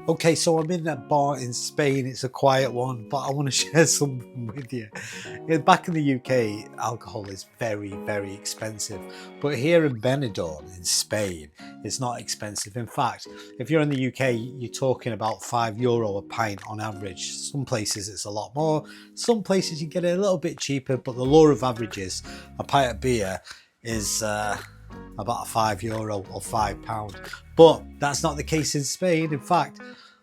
Okay, so I'm in that bar in Spain. It's a quiet one, but I want to share something with you. Back in the UK, alcohol is very, very expensive. But here in Benidorm, in Spain, it's not expensive. In fact, if you're in the UK, you're talking about €5 a pint on average. Some places it's a lot more. Some places you get it a little bit cheaper, but the law of averages, a pint of beer is about €5 or £5. But that's not the case in Spain. In fact,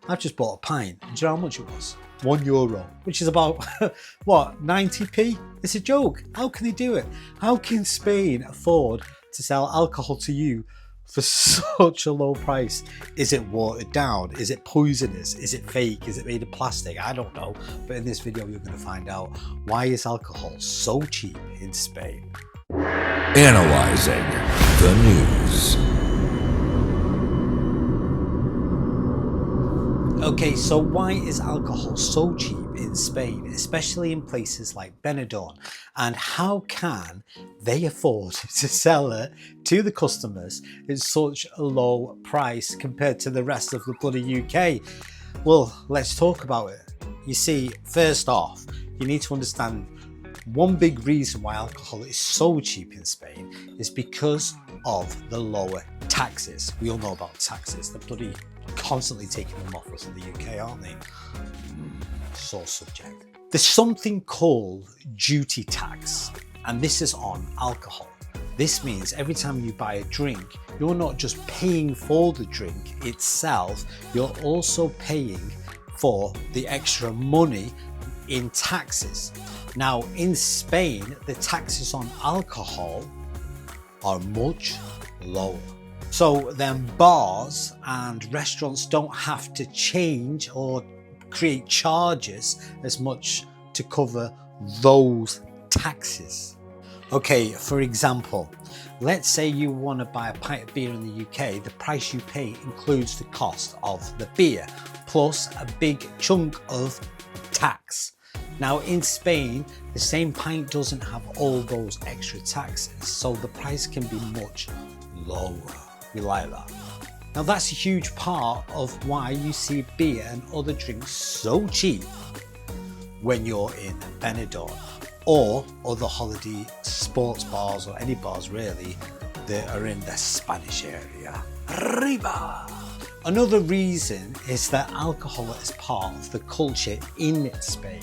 I've just bought a pint. Do you know how much it was? €1, which is about, what, 90p? It's a joke. How can they do it? How can Spain afford to sell alcohol to you for such a low price? Is it watered down? Is it poisonous? Is it fake? Is it made of plastic? I don't know. But in this video, you're going to find out why is alcohol so cheap in Spain. Analyzing the news. Okay, so why is alcohol so cheap in Spain, especially in places like Benidorm? And how can they afford to sell it to the customers at such a low price compared to the rest of the bloody UK? Well, let's talk about it. You see, first off, you need to understand one big reason why alcohol is so cheap in Spain is because of the lower taxes. We all know about taxes. They're bloody constantly taking them off us in the UK, aren't they? Sore subject. There's something called duty tax, and this is on alcohol. This means every time you buy a drink, you're not just paying for the drink itself, you're also paying for the extra money in taxes. Now in Spain, the taxes on alcohol are much lower. So then bars and restaurants don't have to change or create charges as much to cover those taxes. Okay, for example, let's say you want to buy a pint of beer in the UK, the price you pay includes the cost of the beer, plus a big chunk of tax. Now in Spain, the same pint doesn't have all those extra taxes, so the price can be much lower. We like that. Now that's a huge part of why you see beer and other drinks so cheap when you're in Benidorm or other holiday sports bars or any bars really that are in the Spanish area. Arriba! Another reason is that alcohol is part of the culture in Spain.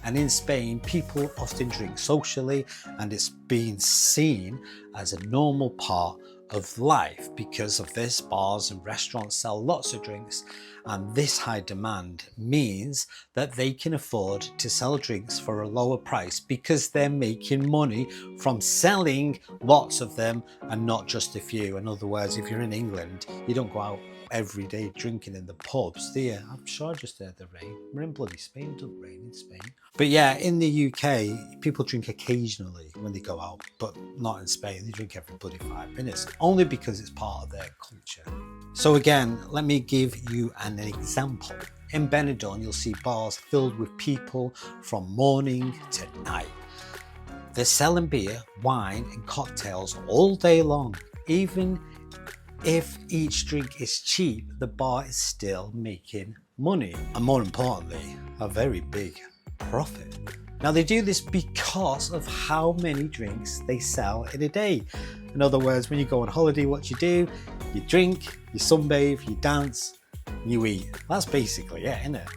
And in Spain, people often drink socially and it's being seen as a normal part of life. Because of this, bars and restaurants sell lots of drinks, and this high demand means that they can afford to sell drinks for a lower price because they're making money from selling lots of them and not just a few. In other words, if you're in England, you don't go out every day drinking in the pubs, do you? I'm sure I just heard the rain. We're in bloody Spain, it doesn't rain in Spain. But yeah, in the UK, people drink occasionally when they go out, but not in Spain. They drink every bloody 5 minutes, only because it's part of their culture. So again, let me give you an example. In Benidorm, you'll see bars filled with people from morning to night. They're selling beer, wine and cocktails all day long. Even if each drink is cheap, the bar is still making money, and more importantly, a very big profit. Now they do this because of how many drinks they sell in a day. In other words, when you go on holiday, what you do, you drink, you sunbathe, you dance, you eat. That's basically it, isn't it?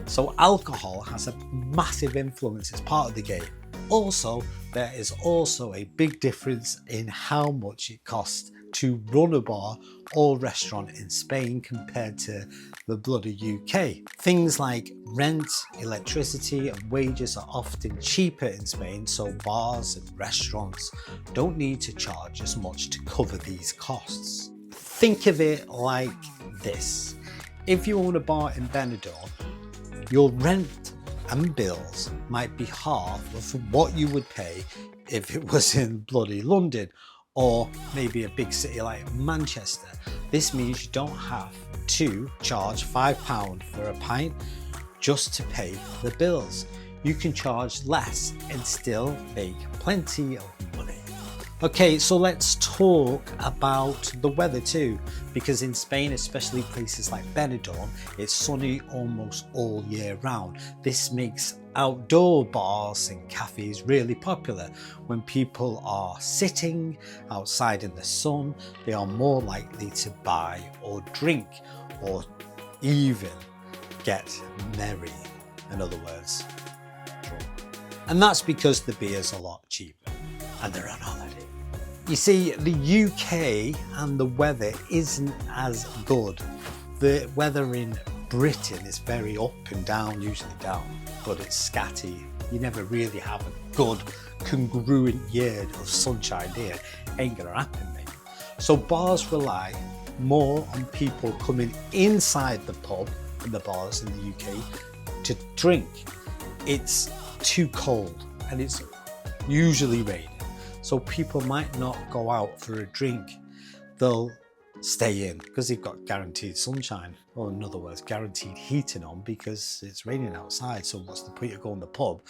So alcohol has a massive influence, it's part of the game. Also, there is also a big difference in how much it costs to run a bar or restaurant in Spain compared to the bloody UK. Things like rent, electricity and wages are often cheaper in Spain, so bars and restaurants don't need to charge as much to cover these costs. Think of it like this. If you own a bar in Benidorm, your rent and bills might be half of what you would pay if it was in bloody London or maybe a big city like Manchester. This means you don't have to charge £5 for a pint just to pay the bills. You can charge less and still make plenty of money. Okay, so let's talk about the weather too, because in Spain, especially places like Benidorm, it's sunny almost all year round. This makes outdoor bars and cafes really popular. When people are sitting outside in the sun, they are more likely to buy or drink or even get merry, in other words, drunk. And that's because the beer's a lot cheaper and they're on holiday. You see, the UK and the weather isn't as good. The weather in Britain is very up and down, usually down, but it's scatty. You never really have a good, congruent year of sunshine here. Ain't gonna happen, mate. So bars rely more on people coming inside the pub and the bars in the UK to drink. It's too cold and it's usually raining. So people might not go out for a drink. They'll stay in because they've got guaranteed sunshine, or in other words, guaranteed heating on because it's raining outside. So what's the point of going to the pub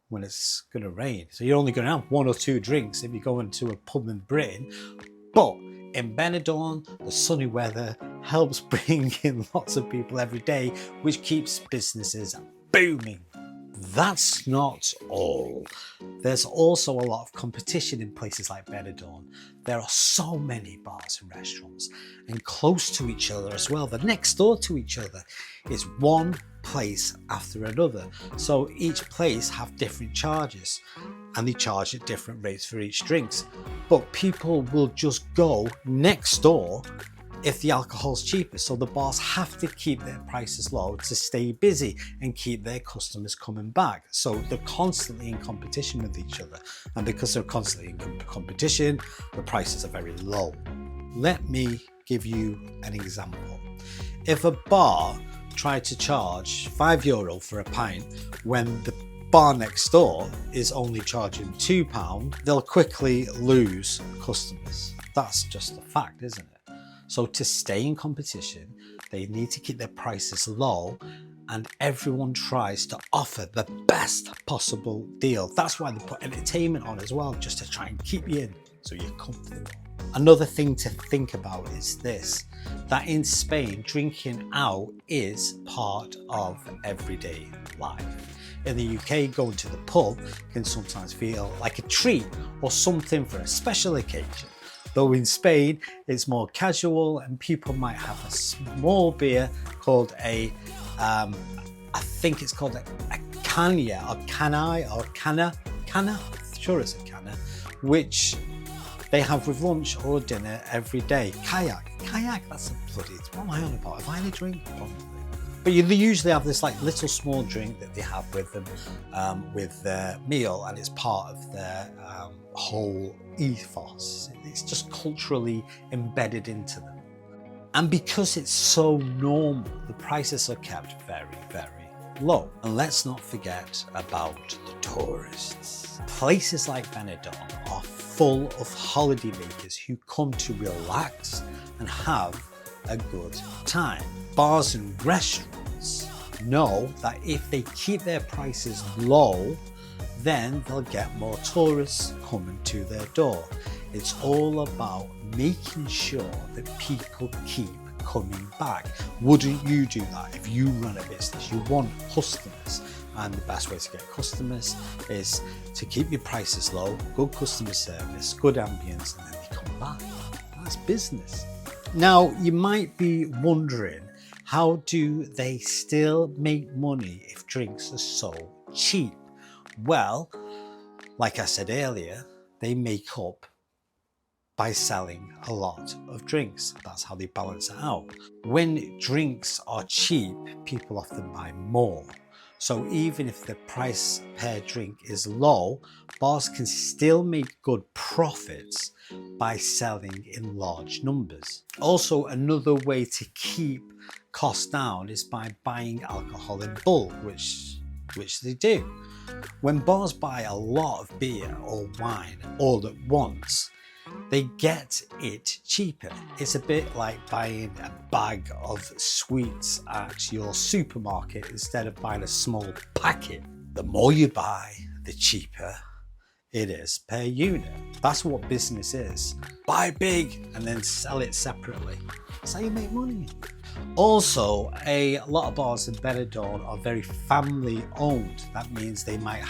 when it's going to rain? So you're only going to have 1 or 2 drinks if you go into a pub in Britain. But in Benidorm, the sunny weather helps bring in lots of people every day, which keeps businesses booming. That's not all. There's also a lot of competition in places like Benidorm. There are so many bars and restaurants, and close to each other as well. They're next door to each other. It's one place after another. So each place have different charges, and they charge at different rates for each drinks. But people will just go next door if the alcohol's cheaper. So the bars have to keep their prices low to stay busy and keep their customers coming back. So they're constantly in competition with each other. And because they're constantly in competition, the prices are very low. Let me give you an example. If a bar tried to charge €5 for a pint when the bar next door is only charging £2, they'll quickly lose customers. That's just a fact, isn't it? So to stay in competition, they need to keep their prices low, and everyone tries to offer the best possible deal. That's why they put entertainment on as well, just to try and keep you in so you're comfortable. Another thing to think about is this, that in Spain, drinking out is part of everyday life. In the UK, going to the pub can sometimes feel like a treat or something for a special occasion. Though in Spain, it's more casual and people might have a small beer called I think it's called a caña or canai or cana, sure it's a cana, which they have with lunch or dinner every day. Kayak, that's a bloody, what am I on about? Have I had a drink? Probably. But they usually have this like little small drink that they have with them with their meal, and it's part of their whole ethos. It's just culturally embedded into them. And because it's so normal, the prices are kept very, very low. And let's not forget about the tourists. Places like Benidorm are full of holidaymakers who come to relax and have a good time. Bars and restaurants know that if they keep their prices low, then they'll get more tourists coming to their door. It's all about making sure that people keep coming back. Wouldn't you do that if you run a business? You want customers, and the best way to get customers is to keep your prices low, good customer service, good ambience, and then they come back. That's business. Now, you might be wondering, how do they still make money if drinks are so cheap? Well, like I said earlier, they make up by selling a lot of drinks. That's how they balance it out. When drinks are cheap, people often buy more. So even if the price per drink is low, bars can still make good profits by selling in large numbers. Also, another way to keep costs down is by buying alcohol in bulk, which they do. When bars buy a lot of beer or wine all at once, they get it cheaper. It's a bit like buying a bag of sweets at your supermarket instead of buying a small packet. The more you buy, the cheaper It is per unit. That's what business is. Buy big and then sell it separately. That's how you make money. Also, a lot of bars in Benidorm are very family owned. That means they might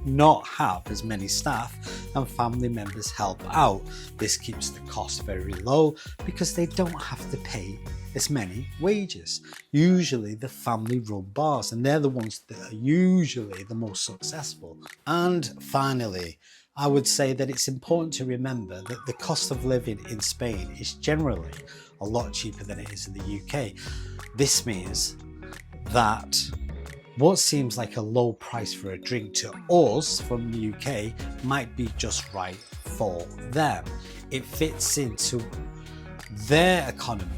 not have as many staff and family members help out. This keeps the cost very low because they don't have to pay as many wages. Usually the family run bars, and they're the ones that are usually the most successful. And finally, I would say that it's important to remember that the cost of living in Spain is generally a lot cheaper than it is in the UK. This means that what seems like a low price for a drink to us from the UK might be just right for them. It fits into their economy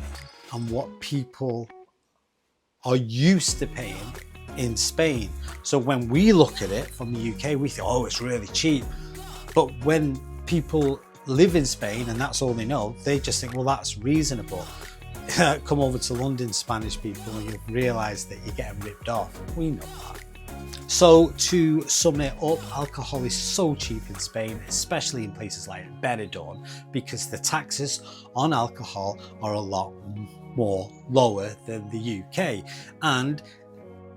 and what people are used to paying in Spain. So when we look at it from the UK, we think, oh, it's really cheap. But when people live in Spain and that's all they know, they just think, well, that's reasonable. Come over to London, Spanish people, and you'll realise that you're getting ripped off. We know that. So to sum it up, alcohol is so cheap in Spain, especially in places like Benidorm, because the taxes on alcohol are a lot more lower than the UK, and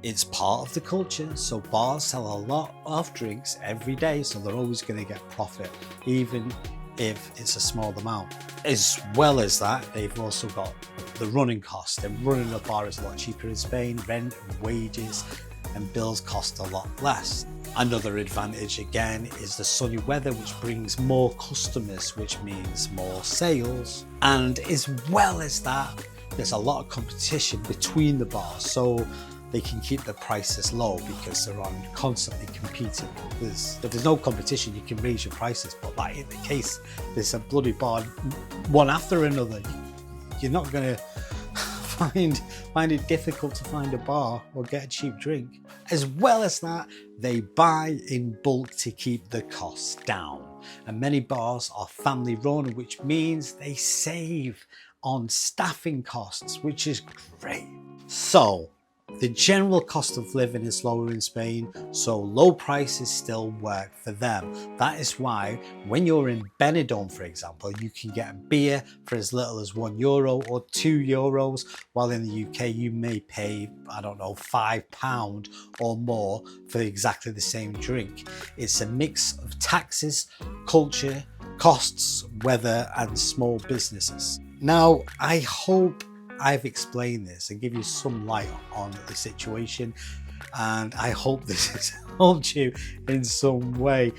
it's part of the culture. So bars sell a lot of drinks every day, so they're always going to get profit, even if it's a small amount. As well as that, they've also got the running costs, and running a bar is a lot cheaper in Spain. Rent and wages and bills cost a lot less. Another advantage again is the sunny weather, which brings more customers, which means more sales. And as well as that, there's a lot of competition between the bars, so they can keep the prices low because they're on constantly competing. If there's no competition, you can raise your prices, but that ain't the case. There's a bloody bar one after another. You're not going to find it difficult to find a bar or get a cheap drink. As well as that, they buy in bulk to keep the costs down. And many bars are family run, which means they save on staffing costs, which is great. So the general cost of living is lower in Spain, so low prices still work for them. That is why when you're in Benidorm, for example, you can get a beer for as little as €1 or €2, while in the UK you may pay, I don't know, £5 or more for exactly the same drink. It's a mix of taxes, culture, costs, weather, and small businesses. Now, I hope I've explained this and give you some light on the situation, and I hope this has helped you in some way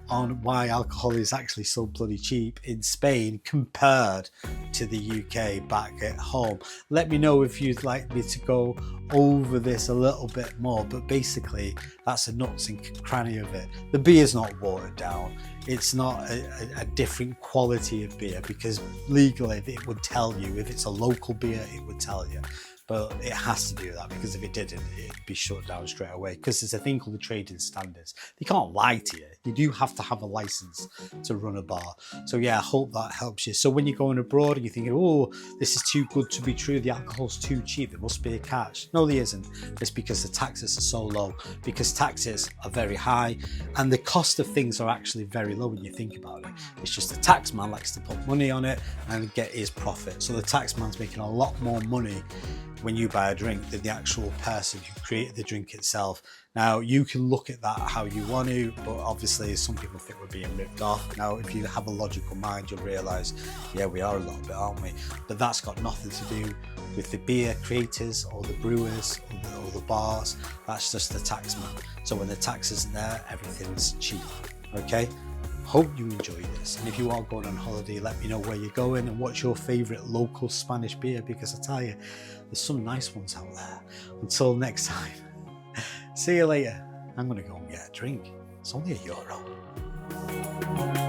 on why alcohol is actually so bloody cheap in Spain compared to the UK back at home. Let me know if you'd like me to go over this a little bit more, but basically that's the nuts and cranny of it. The beer's not watered down. It's not a different quality of beer, because legally it would tell you. If it's a local beer, it would tell you. But it has to do that, because if it didn't, it'd be shut down straight away, because there's a thing called the trading standards. They can't lie to you. You do have to have a license to run a bar. So yeah, I hope that helps you. So when you're going abroad and you're thinking, oh, this is too good to be true, the alcohol's too cheap, there must be a catch. No, there isn't. It's because the taxes are so low, because taxes are very high and the cost of things are actually very low when you think about it. It's just the tax man likes to put money on it and get his profit. So the tax man's making a lot more money when you buy a drink than the actual person who created the drink itself. Now, you can look at that how you want to, but obviously some people think we're being ripped off. Now, if you have a logical mind, you'll realise, yeah, we are a little bit, aren't we? But that's got nothing to do with the beer creators or the brewers or the bars. That's just the tax man. So when the tax isn't there, everything's cheap, okay? Hope you enjoy this, and if you are going on holiday, let me know where you're going and what's your favourite local Spanish beer, because I tell you, there's some nice ones out there. Until next time, see you later. I'm going to go and get a drink. It's only €1.